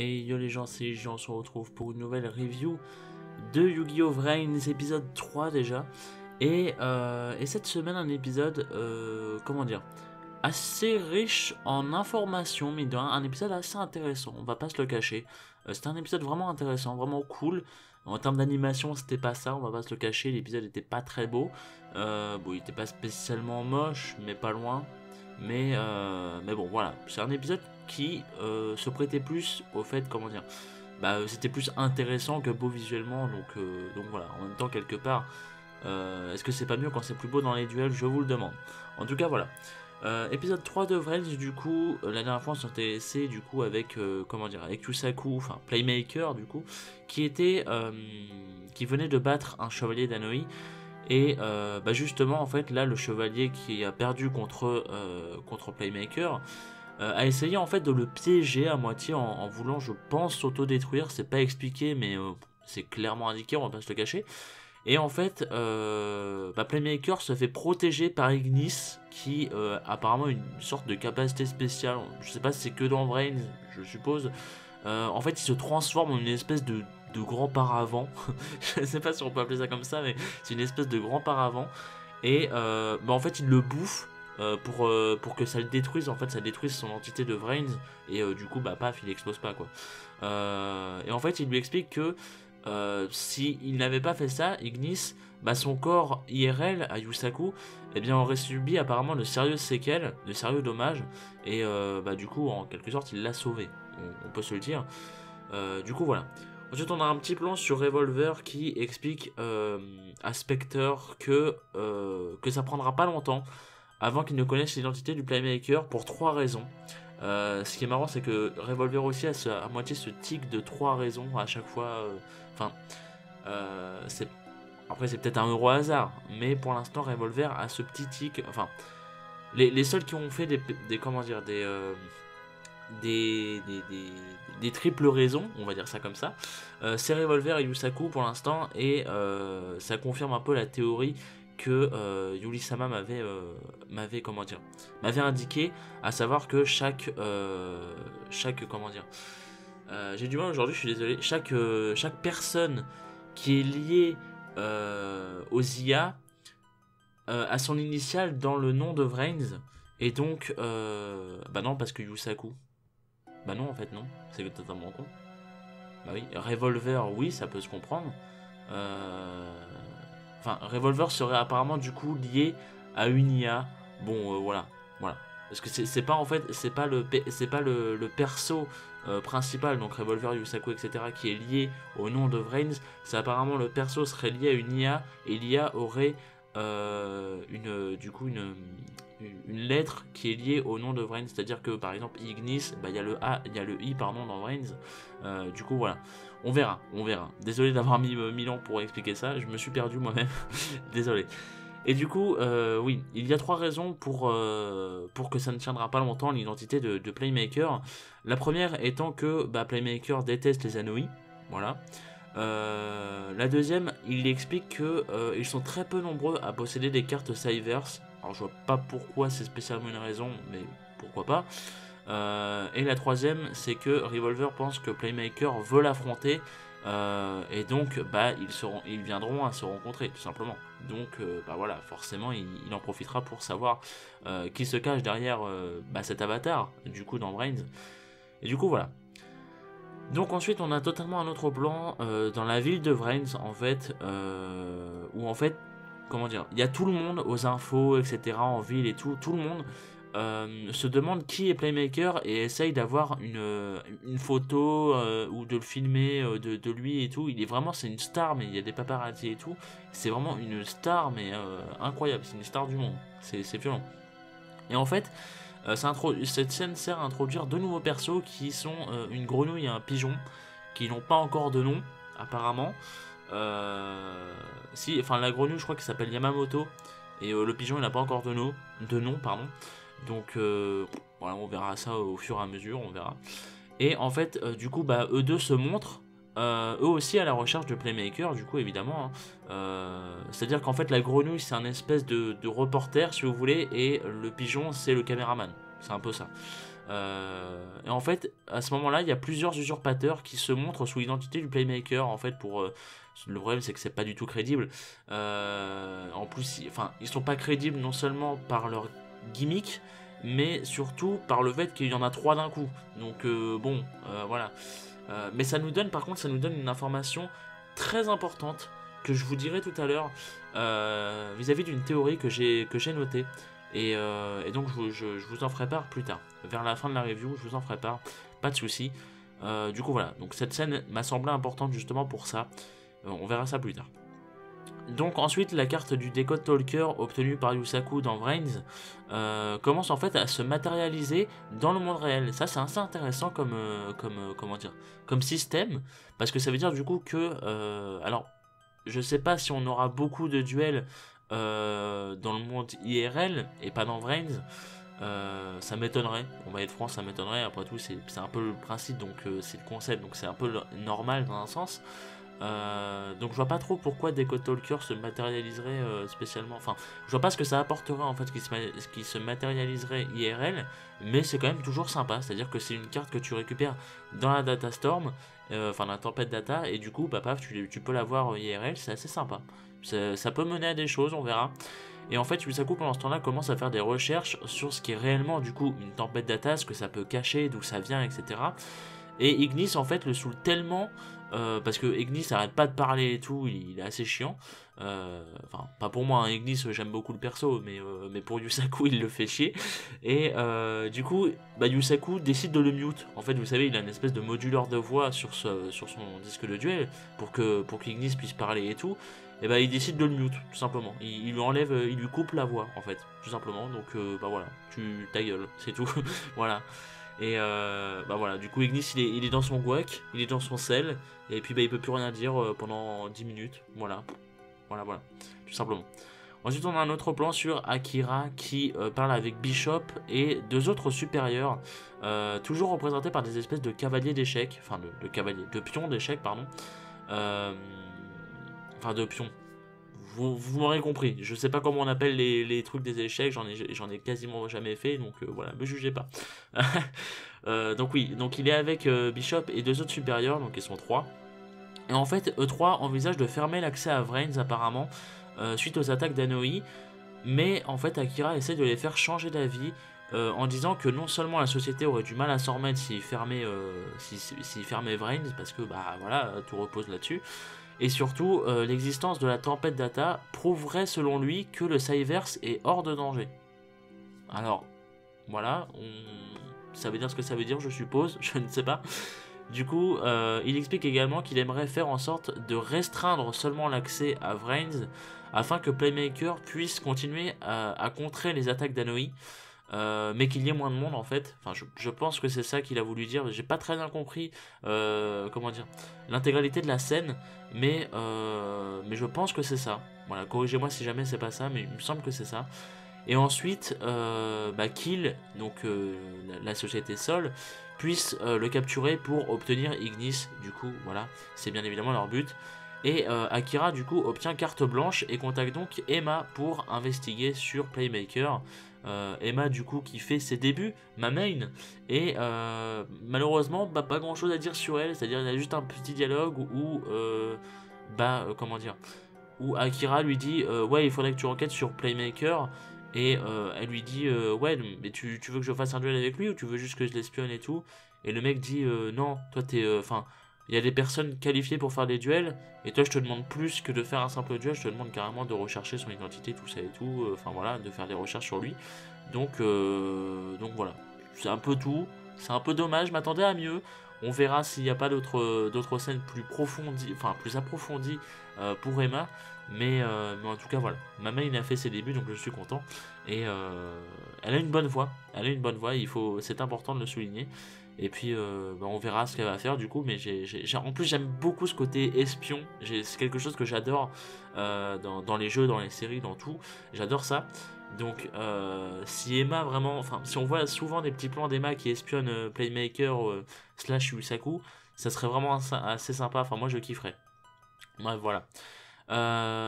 Et yo les gens, c'est Jean, on se retrouve pour une nouvelle review de Yu-Gi-Oh! Vrains, épisode 3 déjà. Et cette semaine, un épisode, comment dire, assez riche en informations, mais un épisode assez intéressant, on va pas se le cacher. C'était un épisode vraiment intéressant, vraiment cool. En termes d'animation, c'était pas ça, on va pas se le cacher, l'épisode était pas très beau. Bon, il était pas spécialement moche, mais pas loin. Mais bon, voilà, c'est un épisode qui se prêtait plus au fait, comment dire, c'était plus intéressant que beau visuellement, donc voilà, en même temps, quelque part, est-ce que c'est pas mieux quand c'est plus beau dans les duels? Je vous le demande. En tout cas, voilà. Épisode 3 de Vrains, du coup, la dernière fois on s'était laissé du coup avec, comment dire, avec Yusaku, enfin Playmaker du coup, qui venait de battre un chevalier d'Anoi. Et justement, en fait, là, le chevalier qui a perdu contre Playmaker a essayé en fait de le piéger à moitié en voulant, je pense, s'autodétruire. C'est pas expliqué, mais c'est clairement indiqué, on va pas se le cacher. Et en fait, Playmaker se fait protéger par Ignis, qui apparemment a une sorte de capacité spéciale. Je sais pas si c'est que dans Vrains, je suppose. En fait, il se transforme en une espèce de grand paravent. Je sais pas si on peut appeler ça comme ça, mais c'est une espèce de grand paravent. Et en fait, il le bouffe pour que ça le détruise. En fait, ça détruise son entité de Vrains. Et du coup, paf, il explose pas, quoi. Et en fait, il lui explique que s'il n'avait pas fait ça, Ignis, son corps IRL à Yusaku, aurait subi apparemment de sérieuses séquelles, de sérieux dommages. Et du coup, en quelque sorte, il l'a sauvé. On peut se le dire. Du coup, voilà. Ensuite, on a un petit plan sur Revolver qui explique à Spectre que ça prendra pas longtemps avant qu'il ne connaisse l'identité du Playmaker pour 3 raisons. Ce qui est marrant, c'est que Revolver aussi a à moitié ce tic de 3 raisons à chaque fois. Après, c'est peut-être un euro hasard, mais pour l'instant, Revolver a ce petit tic. Enfin, les seuls qui ont fait des comment dire, des triples raisons, on va dire ça comme ça, c'est Revolver et Yusaku pour l'instant, et ça confirme un peu la théorie que Yuri-sama m'avait indiqué, à savoir que chaque comment dire, j'ai du mal aujourd'hui, je suis désolé, chaque personne qui est liée aux IA a son initiale dans le nom de Vrains, et donc non, parce que Yusaku, non, en fait non, c'est totalement con. Oui, Revolver, oui, ça peut se comprendre. Revolver serait apparemment du coup lié à une IA. Bon, voilà. Parce que c'est pas en fait, c'est pas le perso principal, donc Revolver, Yusaku, etc., qui est lié au nom de Vrains. C'est apparemment le perso serait lié à une IA, et l'IA aurait une lettre qui est liée au nom de Vrains. C'est-à-dire que par exemple Ignis, il y a le A, il y a le I pardon dans Vrains. Du coup voilà. On verra. Désolé d'avoir mis 1000 ans pour expliquer ça, je me suis perdu moi-même. Désolé. Et du coup, oui, il y a 3 raisons pour que ça ne tiendra pas longtemps l'identité de Playmaker. La première étant que Playmaker déteste les Anoi. Voilà. La deuxième, il explique que ils sont très peu nombreux à posséder des cartes Cyverse. Alors je vois pas pourquoi c'est spécialement une raison, mais pourquoi pas. Et la troisième, c'est que Revolver pense que Playmaker veut l'affronter, et donc ils viendront à se rencontrer tout simplement. Donc voilà, forcément il en profitera pour savoir qui se cache derrière cet avatar du coup dans Vrains. Et du coup voilà. Donc ensuite on a totalement un autre plan dans la ville de Vrains en fait, où en fait, comment dire, il y a tout le monde aux infos, etc., en ville et tout le monde se demande qui est Playmaker et essaye d'avoir une photo ou de le filmer de lui et tout. Il est vraiment, c'est une star, mais il y a des paparazzi et tout. C'est vraiment une star, mais incroyable, c'est une star du monde, c'est violent. Et en fait, cette scène sert à introduire 2 nouveaux persos qui sont une grenouille et un pigeon, qui n'ont pas encore de nom, apparemment. La grenouille, je crois qu'il s'appelle Yamamoto, et le pigeon, il n'a pas encore de nom, pardon. Donc, voilà, on verra ça au fur et à mesure, on verra. Et en fait, du coup, eux deux se montrent, eux aussi à la recherche de Playmaker, du coup, évidemment. C'est-à-dire qu'en fait, la grenouille, c'est un espèce de reporter, si vous voulez, et le pigeon, c'est le caméraman. c'est un peu ça. Et en fait, à ce moment-là, il y a plusieurs usurpateurs qui se montrent sous l'identité du Playmaker. En fait, le problème, c'est que c'est pas du tout crédible. En plus, ils sont pas crédibles non seulement par leur gimmick, mais surtout par le fait qu'il y en a 3 d'un coup. Donc voilà. Mais par contre, ça nous donne une information très importante que je vous dirai tout à l'heure vis-à-vis d'une théorie que j'ai notée. Et donc je vous en ferai part plus tard. Vers la fin de la review, je vous en ferai part. Pas de soucis. Du coup voilà, donc cette scène m'a semblé importante justement pour ça. On verra ça plus tard. Donc ensuite, la carte du Decode Talker obtenue par Yusaku dans Vrains commence en fait à se matérialiser dans le monde réel. Ça c'est assez intéressant comme système, parce que ça veut dire du coup que alors je sais pas si on aura beaucoup de duels dans le monde IRL et pas dans Vrains. Ça m'étonnerait, on va être franc, ça m'étonnerait. Après tout, c'est un peu le principe, donc c'est le concept, donc c'est un peu normal dans un sens. Donc je vois pas trop pourquoi Decode Talker se matérialiserait spécialement. Enfin, je vois pas ce que ça apporterait en fait qui se matérialiserait IRL, mais c'est quand même toujours sympa. C'est-à-dire que c'est une carte que tu récupères dans la Data Storm, dans la tempête data, et du coup, bah paf, tu peux l'avoir IRL, c'est assez sympa. Ça peut mener à des choses, on verra. Et en fait, Yusaku pendant ce temps-là commence à faire des recherches sur ce qui est réellement du coup une tempête data, ce que ça peut cacher, d'où ça vient, etc. Et Ignis en fait le saoule tellement parce que Ignis arrête pas de parler et tout, il est assez chiant. Enfin, pas pour moi, hein, Ignis j'aime beaucoup le perso, mais pour Yusaku il le fait chier. Et du coup, bah, Yusaku décide de le mute. En fait, vous savez, il a une espèce de moduleur de voix sur son disque de duel pour qu'Ignis puisse parler et tout. Et bah, il décide de le mute, tout simplement. Il lui enlève, il lui coupe la voix, en fait, tout simplement. Donc, bah voilà, ta gueule, c'est tout. Voilà. Et bah voilà, du coup Ignis il est dans son guac, il est dans son sel, et puis bah il peut plus rien dire pendant 10 minutes, voilà, tout simplement. Ensuite on a un autre plan sur Akira qui parle avec Bishop et 2 autres supérieurs, toujours représentés par des espèces de cavaliers d'échecs, enfin de pions d'échecs pardon, enfin de pions. Vous m'aurez compris, je sais pas comment on appelle les trucs des échecs, j'en ai quasiment jamais fait, donc voilà, me jugez pas. Donc oui, donc il est avec Bishop et 2 autres supérieurs, donc ils sont 3. Et en fait, E3 envisage de fermer l'accès à Vrains apparemment, suite aux attaques d'Anoi, mais en fait Akira essaie de les faire changer d'avis, en disant que non seulement la société aurait du mal à s'en remettre s'il fermait Vrains, parce que bah voilà, tout repose là-dessus. Et surtout, l'existence de la tempête data prouverait selon lui que le Cyverse est hors de danger. Alors, voilà, ça veut dire ce que ça veut dire, je suppose, je ne sais pas. Du coup, il explique également qu'il aimerait faire en sorte de restreindre seulement l'accès à Vrains afin que Playmaker puisse continuer à contrer les attaques d'Anoi. Mais qu'il y ait moins de monde en fait. Enfin, je pense que c'est ça qu'il a voulu dire. J'ai pas très bien compris l'intégralité de la scène, mais je pense que c'est ça. Voilà, corrigez-moi si jamais c'est pas ça, mais il me semble que c'est ça. Et ensuite, Kill, donc la société Sol, puisse le capturer pour obtenir Ignis. Du coup, voilà, c'est bien évidemment leur but. Et Akira du coup obtient carte blanche et contacte donc Emma pour investiguer sur Playmaker. Emma du coup qui fait ses débuts, ma main, et malheureusement pas grand chose à dire sur elle, c'est à dire il y a juste un petit dialogue où comment dire, où Akira lui dit ouais il faudrait que tu enquêtes sur Playmaker, et elle lui dit ouais mais tu veux que je fasse un duel avec lui ou tu veux juste que je l'espionne et tout, et le mec dit non toi t'es enfin il y a des personnes qualifiées pour faire des duels, et toi je te demande plus que de faire un simple duel, je te demande carrément de rechercher son identité, tout ça et tout, enfin voilà, de faire des recherches sur lui. Donc voilà, c'est un peu tout, c'est un peu dommage, je m'attendais à mieux. On verra s'il n'y a pas d'autres scènes plus approfondies pour Emma, mais en tout cas voilà, ma main a fait ses débuts donc je suis content, et elle a une bonne voix, c'est important de le souligner. Et puis on verra ce qu'elle va faire du coup, mais en plus j'aime beaucoup ce côté espion, c'est quelque chose que j'adore dans les jeux, dans les séries, dans tout, j'adore ça. Donc si Emma vraiment, enfin si on voit souvent des petits plans d'Emma qui espionne Playmaker slash Yusaku, ça serait vraiment assez sympa, enfin moi je kifferais. Bref voilà.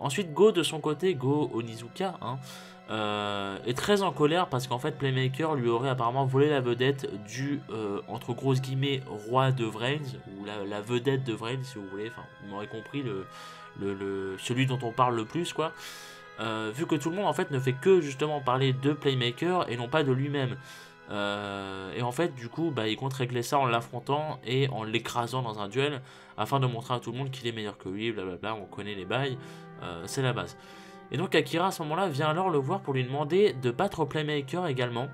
Ensuite Go de son côté, Go Onizuka, hein, est très en colère parce qu'en fait Playmaker lui aurait apparemment volé la vedette du entre grosses guillemets roi de Vrains, ou la vedette de Vrains si vous voulez, enfin vous m'aurez compris, celui dont on parle le plus quoi. Vu que tout le monde en fait ne fait que justement parler de Playmaker et non pas de lui-même. Et en fait du coup il compte régler ça en l'affrontant et en l'écrasant dans un duel afin de montrer à tout le monde qu'il est meilleur que lui, blablabla, on connaît les bails, c'est la base. Et donc Akira à ce moment là vient alors le voir pour lui demander de battre Playmaker également,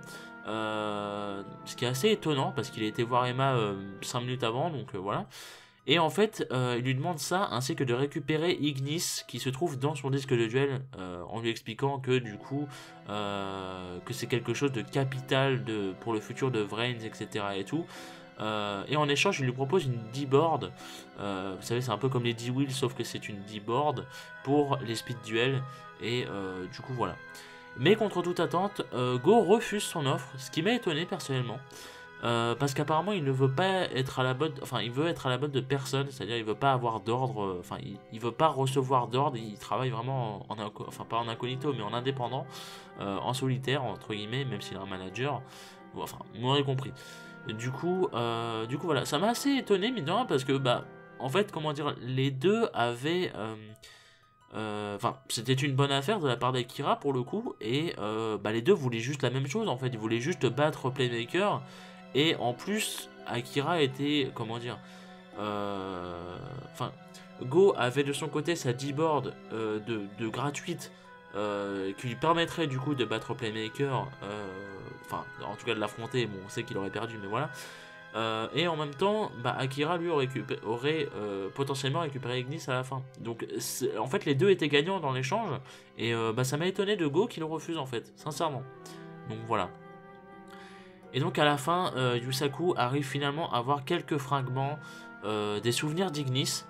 ce qui est assez étonnant parce qu'il a été voir Emma 5 minutes avant, donc voilà. Et en fait, il lui demande ça, ainsi que de récupérer Ignis, qui se trouve dans son disque de duel, en lui expliquant que du coup, que c'est quelque chose de capital pour le futur de Vrains, etc. et tout. Et en échange, il lui propose une D-board. Vous savez, c'est un peu comme les D-wheels, sauf que c'est une D-board pour les speed duels. Et du coup, voilà. Mais contre toute attente, Go refuse son offre, ce qui m'a étonné personnellement. Parce qu'apparemment il ne veut pas être à la botte, enfin il veut être à la botte de personne, c'est-à-dire il veut pas avoir d'ordre, enfin il veut pas recevoir d'ordre, il travaille vraiment enfin pas en incognito mais en indépendant, en solitaire entre guillemets, même s'il a un manager, enfin vous m'aurez compris. Du coup voilà, ça m'a assez étonné mine de rien parce que en fait comment dire, les deux avaient enfin, c'était une bonne affaire de la part d'Akira pour le coup, et les deux voulaient juste la même chose en fait, ils voulaient juste battre Playmaker. Et en plus, Akira était, comment dire, enfin, Go avait de son côté sa D-board de gratuite, qui lui permettrait du coup de battre Playmaker, enfin, en tout cas de l'affronter. Bon, on sait qu'il aurait perdu, mais voilà. Et en même temps, Akira lui aurait potentiellement récupéré Ignis à la fin. Donc, en fait, les deux étaient gagnants dans l'échange, et ça m'a étonné de Go qui le refuse en fait, sincèrement. Donc voilà. Et donc à la fin, Yusaku arrive finalement à voir quelques fragments des souvenirs d'Ignis.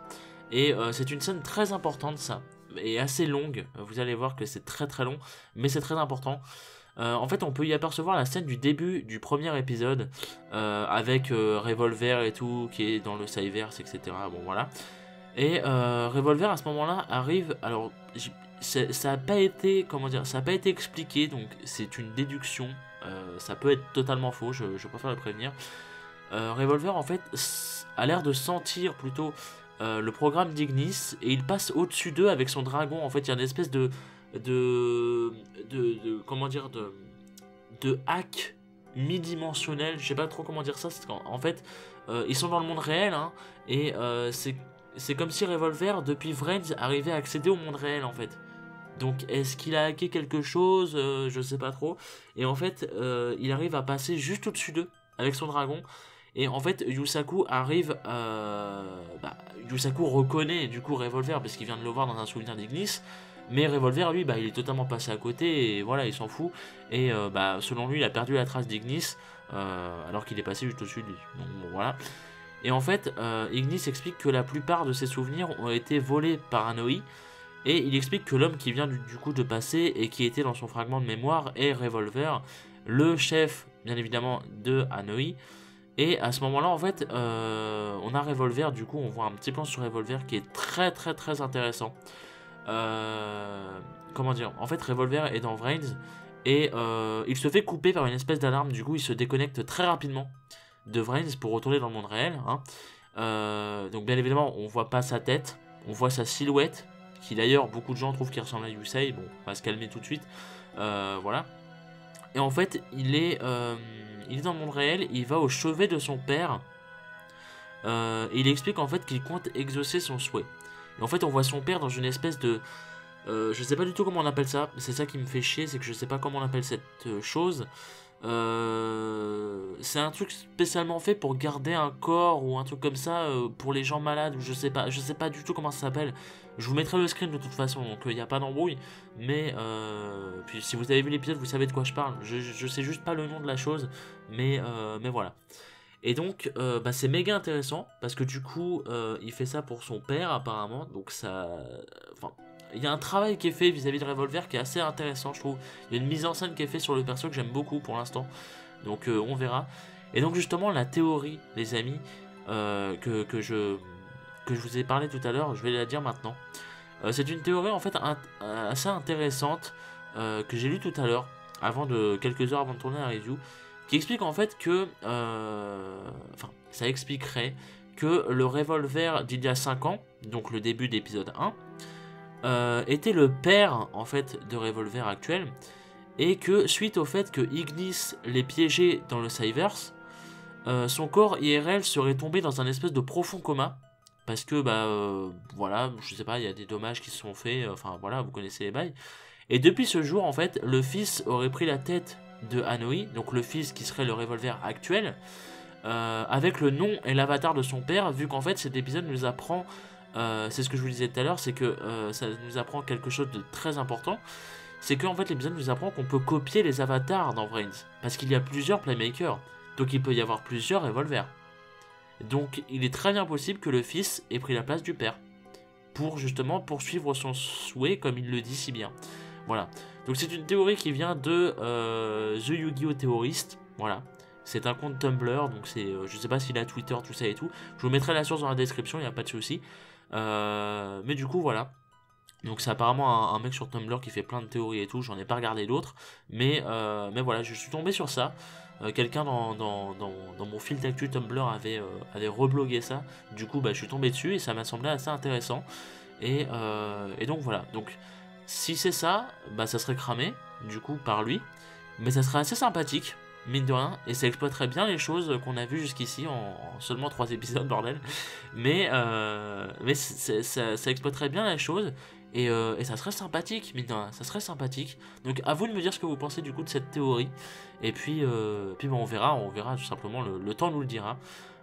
Et c'est une scène très importante ça, et assez longue. Vous allez voir que c'est très très long, mais c'est très important. En fait, on peut y apercevoir la scène du début du premier épisode, avec Revolver et tout, qui est dans le Cyverse, etc. Bon voilà. Et Revolver à ce moment-là arrive. Alors, ça n'a pas été, comment dire, ça n'a pas été expliqué, donc c'est une déduction. Ça peut être totalement faux, je préfère le prévenir. Revolver en fait a l'air de sentir plutôt le programme d'Ignis, et il passe au-dessus d'eux avec son dragon. En fait, il y a une espèce de comment dire, de hack mi-dimensionnel, je sais pas trop comment dire ça, c'est qu'en fait ils sont dans le monde réel, hein, et c'est comme si Revolver depuis Vrains arrivait à accéder au monde réel en fait. Donc est-ce qu'il a hacké quelque chose, je sais pas trop. Et en fait il arrive à passer juste au-dessus d'eux avec son dragon. Et en fait Yusaku arrive Yusaku reconnaît du coup Revolver parce qu'il vient de le voir dans un souvenir d'Ignis. Mais Revolver lui il est totalement passé à côté et voilà, il s'en fout. Et selon lui il a perdu la trace d'Ignis, alors qu'il est passé juste au-dessus de lui. Donc bon, voilà. Et en fait Ignis explique que la plupart de ses souvenirs ont été volés par Anoi. Et il explique que l'homme qui vient du coup de passer et qui était dans son fragment de mémoire est Revolver, le chef bien évidemment de Anoi. Et à ce moment là en fait on a Revolver, du coup on voit un petit plan sur Revolver qui est très très très intéressant. Comment dire, en fait Revolver est dans Vrains et il se fait couper par une espèce d'alarme, du coup il se déconnecte très rapidement de Vrains pour retourner dans le monde réel, hein. Donc bien évidemment on voit pas sa tête, on voit sa silhouette, qui d'ailleurs beaucoup de gens trouvent qu'il ressemble à Yusei. Bon, on va se calmer tout de suite, voilà. Et en fait il est dans le monde réel, il va au chevet de son père, et il explique en fait qu'il compte exaucer son souhait. Et en fait on voit son père dans une espèce de je sais pas du tout comment on appelle ça, c'est ça qui me fait chier, c'est que je sais pas comment on appelle cette chose. C'est un truc spécialement fait pour garder un corps ou un truc comme ça, pour les gens malades, ou je sais pas du tout comment ça s'appelle. Je vous mettrai le screen de toute façon, donc il n'y a pas d'embrouille. Mais puis si vous avez vu l'épisode, vous savez de quoi je parle. Je sais juste pas le nom de la chose, mais voilà. Et donc c'est méga intéressant parce que du coup il fait ça pour son père apparemment, donc ça, enfin, il y a un travail qui est fait vis-à-vis de Revolver qui est assez intéressant, je trouve. Il y a une mise en scène qui est faite sur le perso que j'aime beaucoup pour l'instant, donc on verra. Et donc justement la théorie, les amis, que je vous ai parlé tout à l'heure, je vais la dire maintenant. C'est une théorie en fait assez intéressante, que j'ai lu tout à l'heure, quelques heures avant de tourner la review, qui explique en fait que, enfin, ça expliquerait que le revolver d'il y a 5 ans, donc le début d'épisode 1, était le père en fait de revolver actuel, et que suite au fait que Ignis l'ait piégé dans le Cyverse, son corps IRL serait tombé dans un espèce de profond coma, parce que voilà, je sais pas, il y a des dommages qui se sont faits, enfin voilà, vous connaissez les bails. Et depuis ce jour, en fait, le fils aurait pris la tête de Hanoi, donc le fils qui serait le revolver actuel, avec le nom et l'avatar de son père, vu qu'en fait cet épisode nous apprend, c'est ce que je vous disais tout à l'heure, c'est que ça nous apprend quelque chose de très important, c'est qu'en fait l'épisode nous apprend qu'on peut copier les avatars dans Brains, parce qu'il y a plusieurs playmakers, donc il peut y avoir plusieurs revolvers. Donc il est très bien possible que le fils ait pris la place du père, pour justement poursuivre son souhait comme il le dit si bien. Voilà, donc c'est une théorie qui vient de The Yu-Gi-Oh! Theorist, voilà. C'est un compte Tumblr, donc c'est, je sais pas s'il a Twitter, tout ça et tout. Je vous mettrai la source dans la description, il n'y a pas de souci. Mais du coup, voilà. Donc c'est apparemment un mec sur Tumblr qui fait plein de théories et tout, j'en ai pas regardé d'autres. Mais voilà, je suis tombé sur ça. Quelqu'un dans mon fil d'actu Tumblr avait reblogué ça. Du coup, je suis tombé dessus et ça m'a semblé assez intéressant. Et donc voilà. Donc si c'est ça, ça serait cramé, du coup, par lui. Mais ça serait assez sympathique, mine de rien. Et ça exploiterait bien les choses qu'on a vues jusqu'ici en seulement 3 épisodes, bordel. Mais ça exploiterait bien les choses. Et ça serait sympathique, mine de rien, ça serait sympathique. Donc à vous de me dire ce que vous pensez du coup de cette théorie. Et puis on verra tout simplement, le temps nous le dira.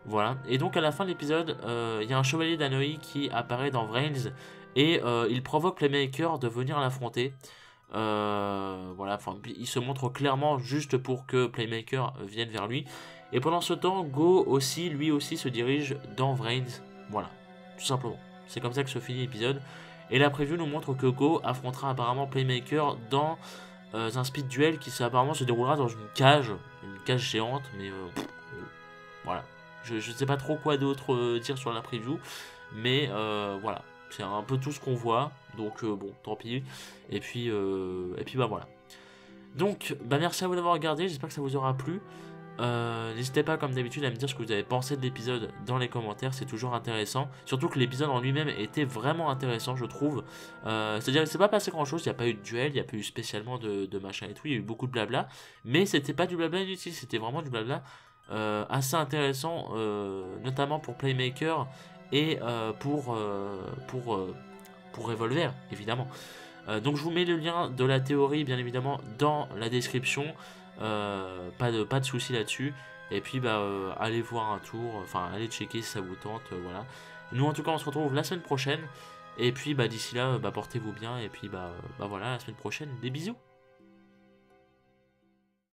Voilà, et donc à la fin de l'épisode, il y a un chevalier d'Hanoi qui apparaît dans Vrains. Et il provoque les makers de venir l'affronter. Voilà, il se montre clairement juste pour que Playmaker vienne vers lui. Et pendant ce temps, Go aussi, lui aussi, se dirige dans Vrains. Voilà, tout simplement. C'est comme ça que se finit l'épisode. Et la preview nous montre que Go affrontera apparemment Playmaker dans un speed duel qui apparemment se déroulera dans une cage géante. Mais voilà, je ne sais pas trop quoi d'autre dire sur la preview. Mais voilà. C'est un peu tout ce qu'on voit, donc bon, tant pis. Et puis voilà. Donc, merci à vous d'avoir regardé, j'espère que ça vous aura plu. N'hésitez pas, comme d'habitude, à me dire ce que vous avez pensé de l'épisode dans les commentaires, c'est toujours intéressant. Surtout que l'épisode en lui-même était vraiment intéressant, je trouve. C'est-à-dire qu'il s'est pas passé grand-chose, il n'y a pas eu de duel, il n'y a pas eu spécialement de machin et tout, il y a eu beaucoup de blabla. Mais c'était pas du blabla inutile, c'était vraiment du blabla assez intéressant, notamment pour Playmaker et pour Revolver, évidemment. Donc je vous mets le lien de la théorie, bien évidemment, dans la description. Pas de soucis là-dessus. Et puis allez voir un tour, enfin allez checker si ça vous tente, voilà. Nous en tout cas on se retrouve la semaine prochaine. Et puis d'ici là, portez-vous bien. Et puis voilà, la semaine prochaine, des bisous.